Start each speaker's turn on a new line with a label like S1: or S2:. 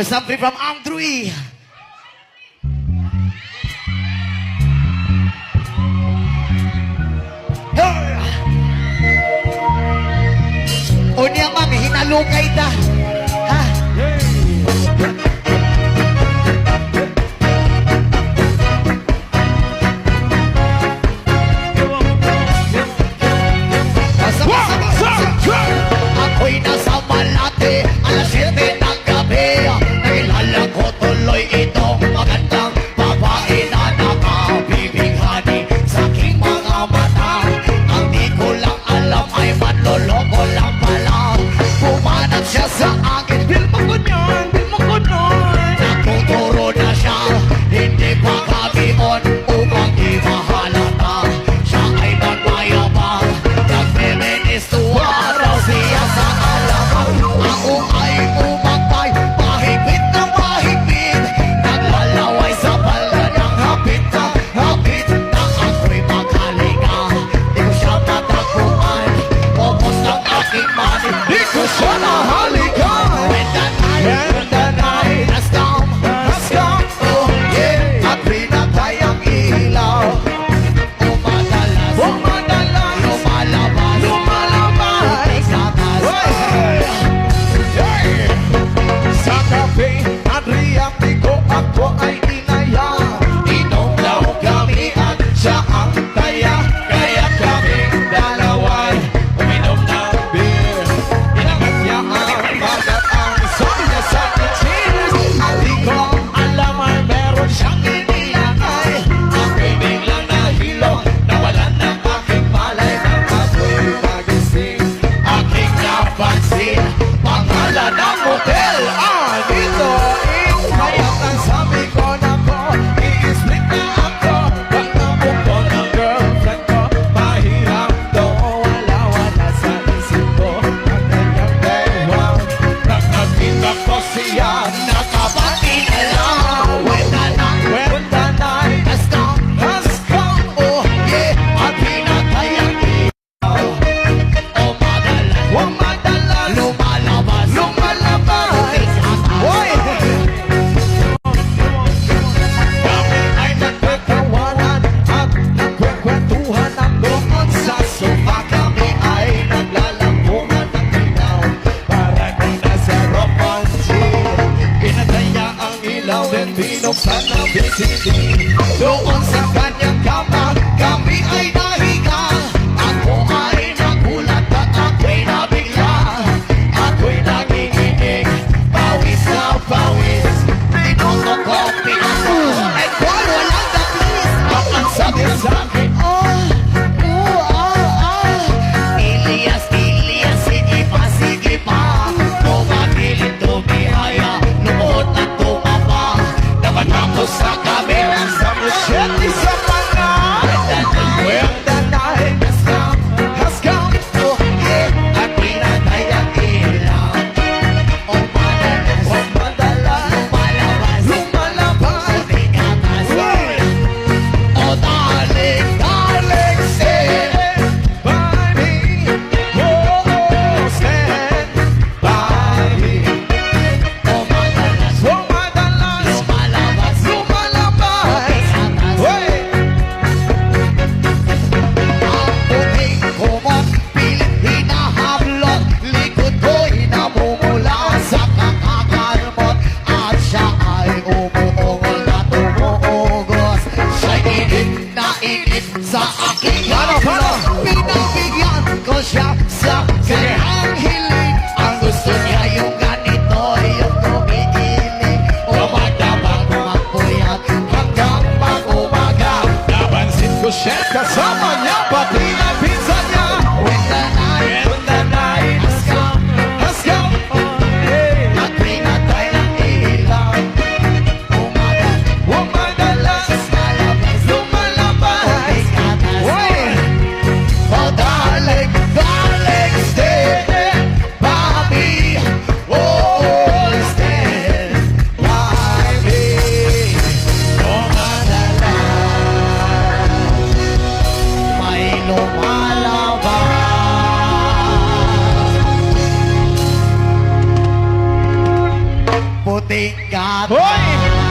S1: Something from Andrew. Unya mami, hinalukay ta. Ha? Ako'y nasa Malate, alas 7 ng gabi. Nakilala ko tuloy itong magandang babae na nakabibighani sa aking mga mata. Ang di ko lang alam ay manloloko lang pala. Pumanat siya sa akin, bil mo ko nun, bil mo ko nun. Nakuturo na siya, hindi pa kami on upang di mahalata. Siya ay nagmayabang, nag-feminist araw siya sa alamang. Ako ay umakbay, mahigpit na mahigpit. Naglalaway sa palda ng hapit na hapit. Na ako'y maghalinga, di ko siya matakbuhan. Ubos ng aking money, di ko siya nahalikan. When the night has come, oh yeah. At pinatay ang ilaw. Umadalas, lumalabas,
S2: Sa kape, Adriatico, ako ay inaya.
S1: inom daw kami at
S2: Siya ang taya, kaya kaming dalaway uminom ng beer. Inangat niya ang bagat, ang sabi niya sa akin, cheers. At di ko alam ay meron siyang inilakay. Ako'y biglang nahilo, nawalan ng aking malay. Nang ako'y magising, aking napansin pangalan ng hotel. Dito kaya ang sabi ko na ko, i-split na ako. Pag nabuk ko ng girlfriend ko, mahirap to. Wala sa isip ko ang kanyang bewang. Nang nakita ko siya,
S1: nakabati na lang. When the night has come, oh yeah. At pinatay ang ilaw. Umadalas,
S2: huwag madalas
S1: lumalabas,
S2: lumalabas. Hoy! Kami ay nagkakawanan at nagkwekwentuhan ng doon sa sofa. Kami ay naglalampungan ng ilaw para kung nasa romantic. Pinatay niya ang ilaw then binuksan ang VCD. Doon sa kanyang kama, kami ay nahiga.
S1: ako ay nagulat at ako'y nabigla. Ako'y nanginginig, pawis na pawis. Pinuto ko, ay boy, walang daklis.
S2: Ang sabi sa akin,
S1: Ilias, sige pa. Tumabilin, tumihaya, lumuot at tumapa. Dapat ako sa kamera.
S2: sa musyete sa mga. When the night has come,
S1: Oh yeah, at pinatay ang ilaw. Umadalas,
S2: huwag madalas
S1: lumalabas,
S2: lumalabas.
S1: tingatan. Oh darling, say
S2: By me, oh, stand by me.
S1: umadalas,
S2: Huwag madalas
S1: lumalabas,
S2: lumalabas.
S1: tingatan.
S2: Hoy!
S1: Ang puting kumot, pilit hinahablot, likod ko'y namumula sa kakakalmot. At siya ay umuungol na tumuugos. Siya'y init sa aking harapan. Pinabigyan ko siya sa kanyang hiling. Ang gusto niya yung ganito, yung tumiiling. Umadabang magpuyat hanggang mag-umaga.
S2: Napansin ko siya, kasama niya, pati na pinsan niya.
S1: When the night
S2: has come, oh, yeah.
S1: at pinatay ng ilaw, umadalas,
S2: Huwag madalas
S1: lalabas,
S2: lumalabas.
S1: tingatan.
S2: Hoy!
S1: puting gata.
S2: Hoy!